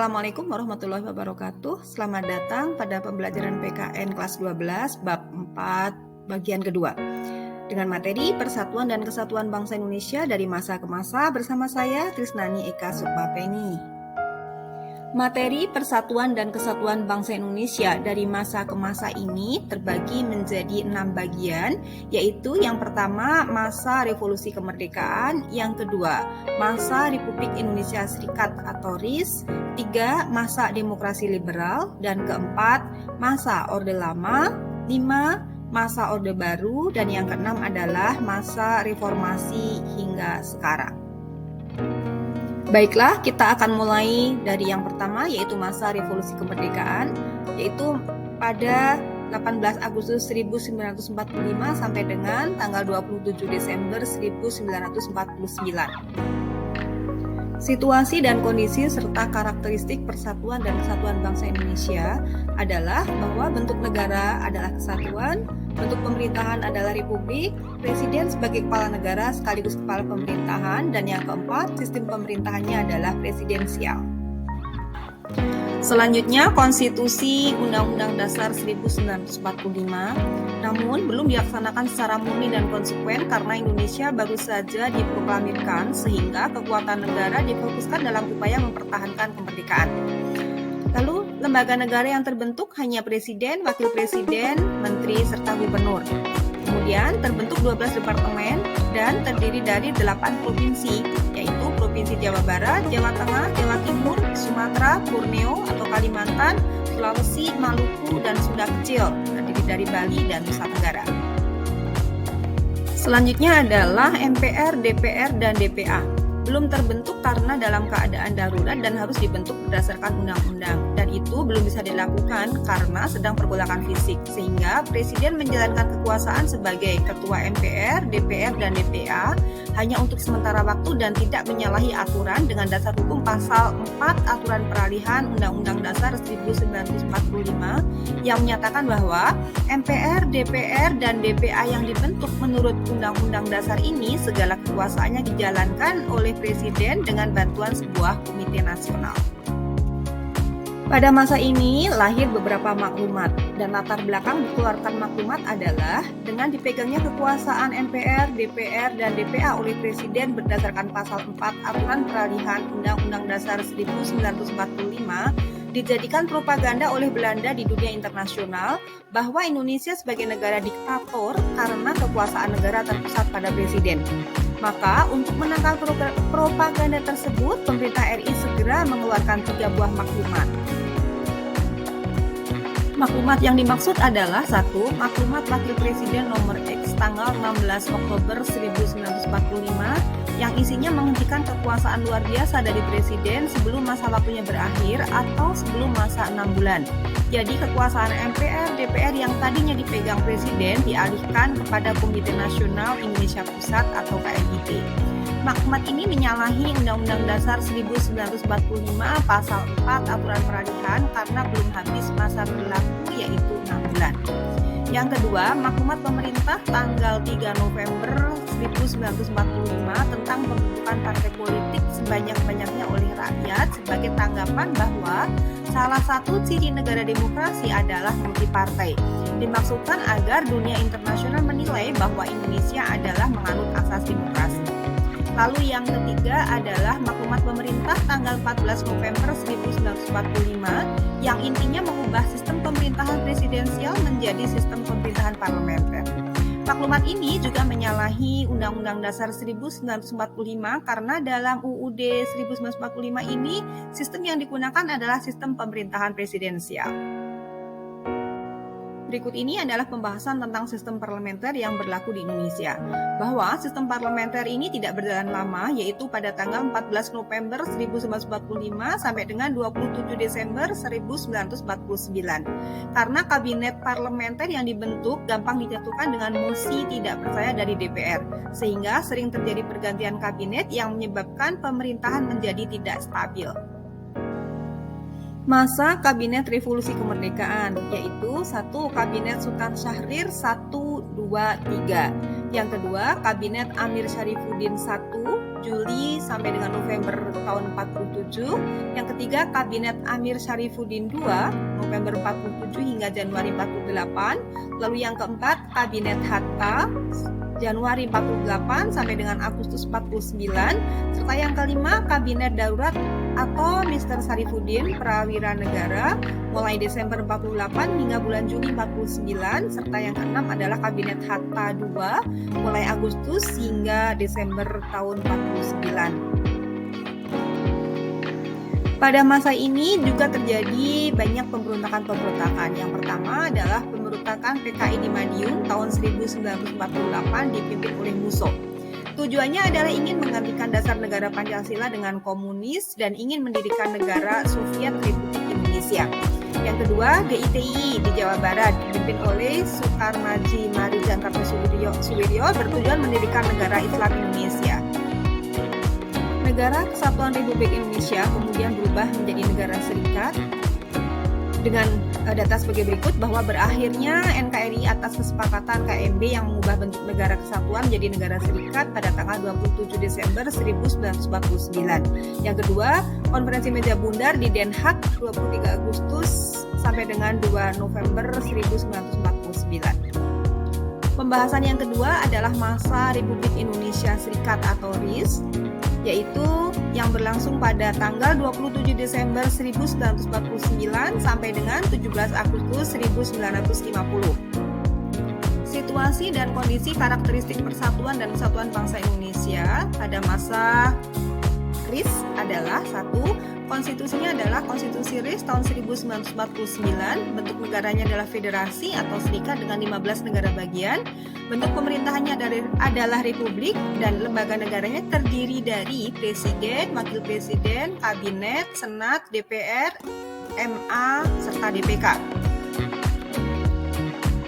Assalamualaikum warahmatullahi wabarakatuh. Selamat datang pada pembelajaran PKN kelas 12 bab 4 bagian kedua dengan materi Persatuan dan Kesatuan Bangsa Indonesia dari masa ke masa bersama saya Trisnani Eka Sukmapeni. Materi Persatuan dan Kesatuan Bangsa Indonesia dari masa ke masa ini terbagi menjadi 6 bagian, yaitu yang pertama masa Revolusi Kemerdekaan, yang kedua masa Republik Indonesia Serikat atau RIS, 3 masa Demokrasi Liberal, dan keempat masa Orde Lama, 5 masa Orde Baru, dan yang keenam adalah masa Reformasi hingga sekarang. Baiklah, kita akan mulai dari yang pertama, yaitu masa Revolusi Kemerdekaan, yaitu pada 18 Agustus 1945 sampai dengan tanggal 27 Desember 1949. Situasi dan kondisi serta karakteristik Persatuan dan Kesatuan Bangsa Indonesia adalah bahwa bentuk negara adalah kesatuan, bentuk pemerintahan adalah republik, presiden sebagai kepala negara sekaligus kepala pemerintahan, dan yang keempat, sistem pemerintahannya adalah presidensial. Selanjutnya, Konstitusi Undang-Undang Dasar 1945, namun belum dilaksanakan secara murni dan konsekuen karena Indonesia baru saja diproklamirkan sehingga kekuatan negara difokuskan dalam upaya mempertahankan kemerdekaan. Lalu, lembaga negara yang terbentuk hanya presiden, wakil presiden, menteri, serta gubernur. Kemudian terbentuk 12 departemen dan terdiri dari 8 provinsi, yaitu Provinsi Jawa Barat, Jawa Tengah, Jawa Timur, Sumatera, Borneo atau Kalimantan, Sulawesi, Maluku, dan Sunda Kecil, terdiri dari Bali dan Nusa Tenggara. Selanjutnya adalah MPR, DPR, dan DPA. Belum terbentuk karena dalam keadaan darurat dan harus dibentuk berdasarkan undang-undang, dan itu belum bisa dilakukan karena sedang pergolakan fisik, sehingga Presiden menjalankan kekuasaan sebagai Ketua MPR, DPR, dan DPA hanya untuk sementara waktu dan tidak menyalahi aturan dengan dasar hukum pasal 4 Aturan Peralihan Undang-Undang Dasar 1945 yang menyatakan bahwa MPR, DPR, dan DPA yang dibentuk menurut Undang-Undang Dasar ini segala kekuasaannya dijalankan oleh Presiden dengan bantuan sebuah komite nasional. Pada masa ini lahir beberapa maklumat, dan latar belakang dikeluarkan maklumat adalah dengan dipegangnya kekuasaan MPR, DPR, dan DPA oleh Presiden berdasarkan pasal 4 Aturan Peralihan Undang-Undang Dasar 1945 dijadikan propaganda oleh Belanda di dunia internasional bahwa Indonesia sebagai negara diktator karena kekuasaan negara terpusat pada Presiden. Maka untuk menangkal propaganda tersebut, pemerintah RI segera mengeluarkan 3 buah maklumat. Maklumat yang dimaksud adalah 1. Maklumat Wakil Presiden nomor X tanggal 16 Oktober 1945 yang isinya menghentikan kekuasaan luar biasa dari Presiden sebelum masa waktunya berakhir atau sebelum masa 6 bulan. Jadi kekuasaan MPR, DPR yang tadinya dipegang Presiden dialihkan kepada Komite Nasional Indonesia Pusat atau KNIP. Maklumat ini menyalahi Undang-Undang Dasar 1945 Pasal 4 Aturan Peralihan karena belum habis masa berlaku yaitu 6 bulan. Yang kedua, maklumat pemerintah tanggal 3 November 1945 tentang pembentukan partai politik sebanyak-banyaknya oleh rakyat sebagai tanggapan bahwa salah satu ciri negara demokrasi adalah multipartai. Dimaksudkan agar dunia internasional menilai bahwa Indonesia adalah menganut asas demokrasi. Lalu yang ketiga adalah maklumat pemerintah tanggal 14 November 1945 yang intinya mengubah sistem pemerintahan presidensial menjadi sistem pemerintahan parlementer. Maklumat ini juga menyalahi Undang-Undang Dasar 1945 karena dalam UUD 1945 ini sistem yang digunakan adalah sistem pemerintahan presidensial. Berikut ini adalah pembahasan tentang sistem parlementer yang berlaku di Indonesia. Bahwa sistem parlementer ini tidak berjalan lama, yaitu pada tanggal 14 November 1945 sampai dengan 27 Desember 1949. Karena kabinet parlementer yang dibentuk gampang dijatuhkan dengan mosi tidak percaya dari DPR, sehingga sering terjadi pergantian kabinet yang menyebabkan pemerintahan menjadi tidak stabil. Masa Kabinet Revolusi Kemerdekaan, yaitu 1. Kabinet Sultan Syahrir 1, 2, 3. Yang kedua, Kabinet Amir Syarifuddin I, Juli sampai dengan November tahun 47. Yang ketiga, Kabinet Amir Syarifuddin II, November 47 hingga Januari 48. Lalu yang keempat, Kabinet Hatta, Januari 48 sampai dengan Agustus 49. Serta yang kelima, Kabinet Darurat atau Mr. Syarifuddin Prawira Negara, mulai Desember 48 hingga bulan Juli 49. Serta yang keenam adalah Kabinet Hatta II, mulai Agustus hingga Desember tahun 49. Pada masa ini juga terjadi banyak pemberontakan-pemberontakan. Yang pertama adalah pemberontakan PKI di Madiun tahun 1948 dipimpin oleh Musso. Tujuannya adalah ingin menggantikan dasar negara Pancasila dengan komunis dan ingin mendirikan negara Soviet Republik Indonesia. Yang kedua, GITI di Jawa Barat dipimpin oleh Soekarmaji Marijan Kartosuwiryo bertujuan mendirikan negara Islam Indonesia. Negara Kesatuan Republik Indonesia kemudian berubah menjadi negara serikat dengan data sebagai berikut bahwa berakhirnya NKRI atas kesepakatan KMB yang mengubah bentuk negara kesatuan menjadi negara serikat pada tanggal 27 Desember 1949. Yang kedua, konferensi meja bundar di Den Haag 23 Agustus sampai dengan 2 November 1949. Pembahasan yang kedua adalah masa Republik Indonesia Serikat atau RIS, yaitu yang berlangsung pada tanggal 27 Desember 1949 sampai dengan 17 Agustus 1950. Situasi dan kondisi karakteristik persatuan dan kesatuan bangsa Indonesia pada masa RIS adalah: 1. Konstitusinya adalah Konstitusi RIS tahun 1949, bentuk negaranya adalah federasi atau serikat dengan 15 negara bagian, bentuk pemerintahannya adalah republik, dan lembaga negaranya terdiri dari presiden, wakil presiden, kabinet, senat, DPR, MA, serta DPK.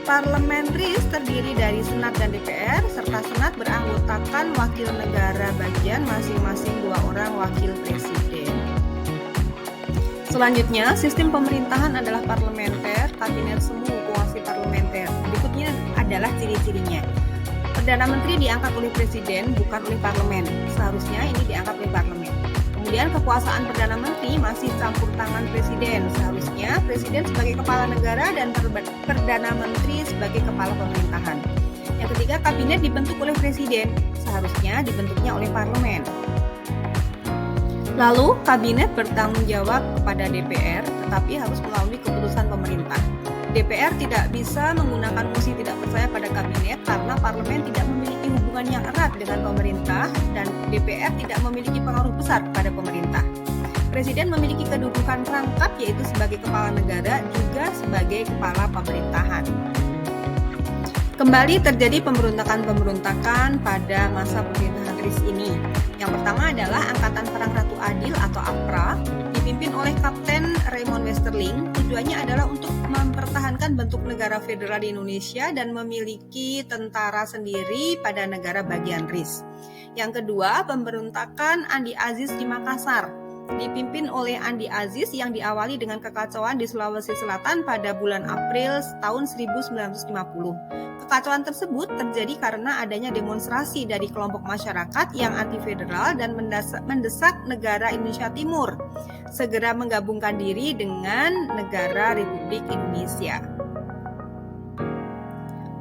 Parlemen RIS terdiri dari Senat dan DPR, serta Senat beranggotakan wakil negara bagian masing-masing 2 orang wakil presiden. Selanjutnya, sistem pemerintahan adalah parlementer, kabinet semu kuasi parlementer. Berikutnya adalah ciri-cirinya. Perdana Menteri diangkat oleh Presiden, bukan oleh Parlemen. Seharusnya ini diangkat oleh Parlemen. Kemudian kekuasaan Perdana Menteri masih campur tangan Presiden. Seharusnya Presiden sebagai kepala negara dan Perdana Menteri sebagai kepala pemerintahan. Yang ketiga, kabinet dibentuk oleh Presiden. Seharusnya dibentuknya oleh Parlemen. Lalu, kabinet bertanggung jawab kepada DPR, tetapi harus melalui keputusan pemerintah. DPR tidak bisa menggunakan mosi tidak percaya pada kabinet karena parlemen tidak memiliki hubungan yang erat dengan pemerintah dan DPR tidak memiliki pengaruh besar pada pemerintah. Presiden memiliki kedudukan rangkap yaitu sebagai kepala negara juga sebagai kepala pemerintahan. Kembali terjadi pemberontakan-pemberontakan pada masa pemerintahan RIS ini. Yang pertama adalah Angkatan Perang Ratu Adil atau APRA, dipimpin oleh Kapten Raymond Westerling. Tujuannya adalah untuk mempertahankan bentuk negara federal di Indonesia dan memiliki tentara sendiri pada negara bagian RIS. Yang kedua, pemberontakan Andi Aziz di Makassar, dipimpin oleh Andi Aziz yang diawali dengan kekacauan di Sulawesi Selatan pada bulan April tahun 1950. Kekacauan tersebut terjadi karena adanya demonstrasi dari kelompok masyarakat yang anti-federal dan mendesak negara Indonesia Timur segera menggabungkan diri dengan negara Republik Indonesia.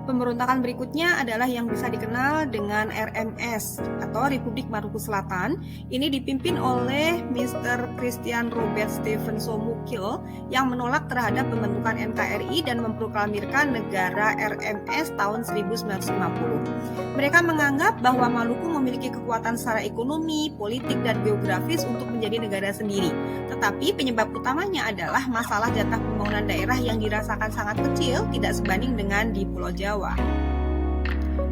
Pemberontakan berikutnya adalah yang bisa dikenal dengan RMS atau Republik Maluku Selatan. Ini dipimpin oleh Mr. Christian Robert Stephen Somukil yang menolak terhadap pembentukan NKRI dan memproklamirkan negara RMS tahun 1950. Mereka menganggap bahwa Maluku memiliki kekuatan secara ekonomi, politik, dan geografis untuk menjadi negara sendiri. Tetapi penyebab utamanya adalah masalah jatah pembangunan daerah yang dirasakan sangat kecil, tidak sebanding dengan di Pulau Jawa.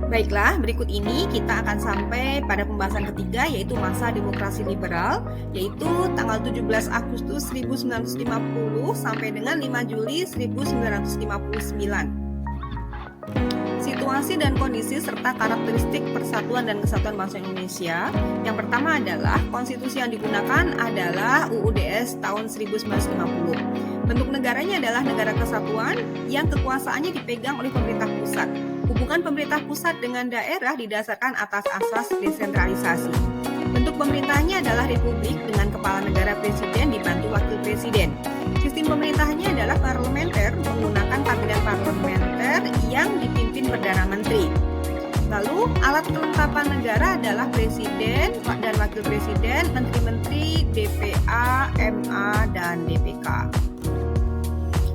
Baiklah, berikut ini kita akan sampai pada pembahasan ketiga yaitu masa demokrasi liberal, yaitu tanggal 17 Agustus 1950 sampai dengan 5 Juli 1959. Situasi dan kondisi serta karakteristik persatuan dan kesatuan bangsa Indonesia. Yang pertama adalah konstitusi yang digunakan adalah UUDS tahun 1950. Bentuk negaranya adalah negara kesatuan yang kekuasaannya dipegang oleh pemerintah pusat. Hubungan pemerintah pusat dengan daerah didasarkan atas asas desentralisasi. Bentuk pemerintahnya adalah republik dengan kepala negara presiden dibantu wakil presiden. Sistem pemerintahannya adalah parlementer menggunakan kabinet parlementer yang dipimpin Perdana Menteri. Lalu, alat kelengkapan negara adalah presiden dan wakil presiden, menteri-menteri, DPA, MA, dan DPK.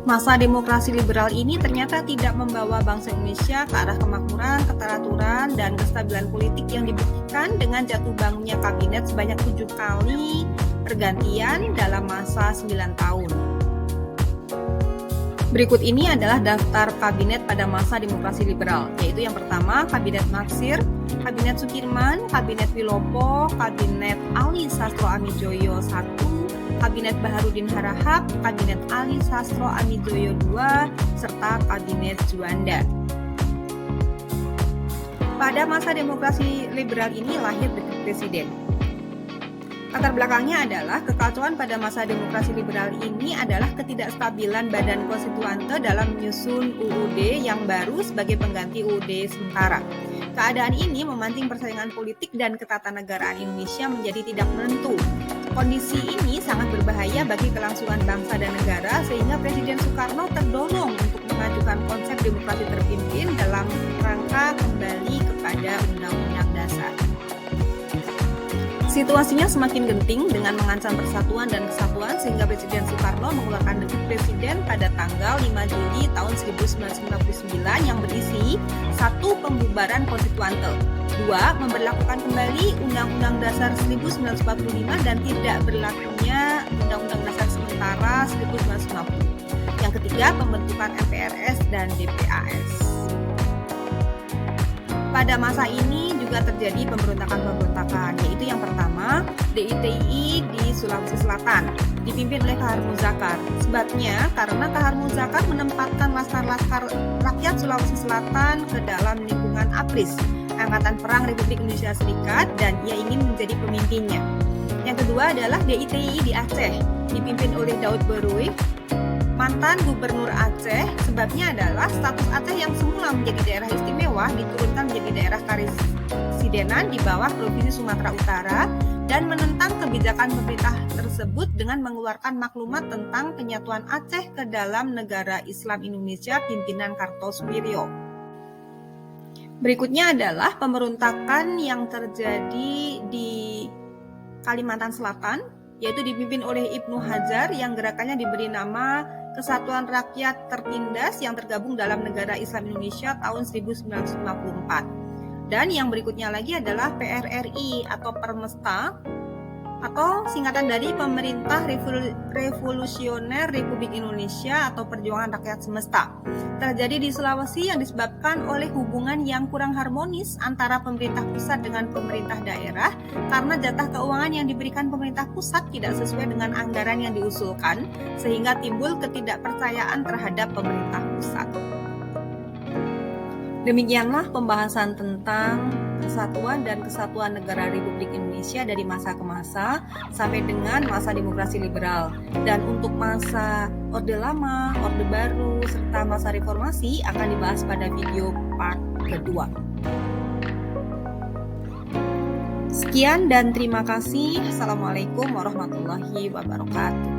Masa demokrasi liberal ini ternyata tidak membawa bangsa Indonesia ke arah kemakmuran, keteraturan, dan kestabilan politik yang dibuktikan dengan jatuh bangunnya kabinet sebanyak 7 kali pergantian dalam masa 9 tahun. Berikut ini adalah daftar kabinet pada masa demokrasi liberal, yaitu yang pertama Kabinet Maksir, Kabinet Sukirman, Kabinet Wilopo, Kabinet Ali Sastro Amijoyo I, Kabinet Baharudin Harahap, Kabinet Ali Sastro Amijoyo II, serta Kabinet Juanda. Pada masa demokrasi liberal ini lahir dekret presiden. Latar belakangnya adalah kekacauan pada masa demokrasi liberal ini adalah ketidakstabilan Badan Konstituante dalam menyusun UUD yang baru sebagai pengganti UUD sementara. Keadaan ini memancing persaingan politik dan ketatanegaraan Indonesia menjadi tidak menentu. Kondisi ini sangat berbahaya bagi kelangsungan bangsa dan negara sehingga Presiden Soekarno terdorong untuk mengajukan konsep demokrasi terpimpin dalam rangka kembali kepada Undang-Undang Dasar. Situasinya semakin genting dengan mengancam persatuan dan kesatuan sehingga Presiden Soekarno mengeluarkan dekret presiden pada tanggal 5 Juli tahun 1999 yang berisi 1. Pembubaran konstituante, 2. Memberlakukan kembali Undang-Undang Dasar 1945 dan tidak berlakunya Undang-Undang Dasar sementara 1950. Yang ketiga, pembentukan MPRS dan DPAS. Pada masa ini juga terjadi pemberontakan-pemberontakan, yaitu yang pertama, DITI di Sulawesi Selatan, dipimpin oleh Kahar Muzakar. Sebabnya, karena Kahar Muzakar menempatkan laskar-laskar rakyat Sulawesi Selatan ke dalam lingkungan APRIS, Angkatan Perang Republik Indonesia Serikat, dan ia ingin menjadi pemimpinnya. Yang kedua adalah DITI di Aceh, dipimpin oleh Daud Berui, mantan Gubernur Aceh. Sebabnya adalah status Aceh yang semula menjadi daerah istimewa diturunkan menjadi daerah karesidenan di bawah Provinsi Sumatera Utara dan menentang kebijakan pemerintah tersebut dengan mengeluarkan maklumat tentang penyatuan Aceh ke dalam negara Islam Indonesia pimpinan Kartosoewirjo. Berikutnya adalah pemberontakan yang terjadi di Kalimantan Selatan, yaitu dipimpin oleh Ibnu Hajar yang gerakannya diberi nama Kesatuan Rakyat Tertindas yang tergabung dalam negara Islam Indonesia tahun 1954. Dan yang berikutnya lagi adalah PRRI atau Permesta atau singkatan dari Pemerintah Revolusioner Republik Indonesia atau Perjuangan Rakyat Semesta. Terjadi di Sulawesi yang disebabkan oleh hubungan yang kurang harmonis antara pemerintah pusat dengan pemerintah daerah karena jatah keuangan yang diberikan pemerintah pusat tidak sesuai dengan anggaran yang diusulkan sehingga timbul ketidakpercayaan terhadap pemerintah pusat. Demikianlah pembahasan tentang persatuan dan kesatuan negara Republik Indonesia dari masa ke masa sampai dengan masa demokrasi liberal. Dan untuk masa Orde Lama, Orde Baru, serta masa reformasi akan dibahas pada video part kedua. Sekian dan terima kasih. Assalamualaikum warahmatullahi wabarakatuh.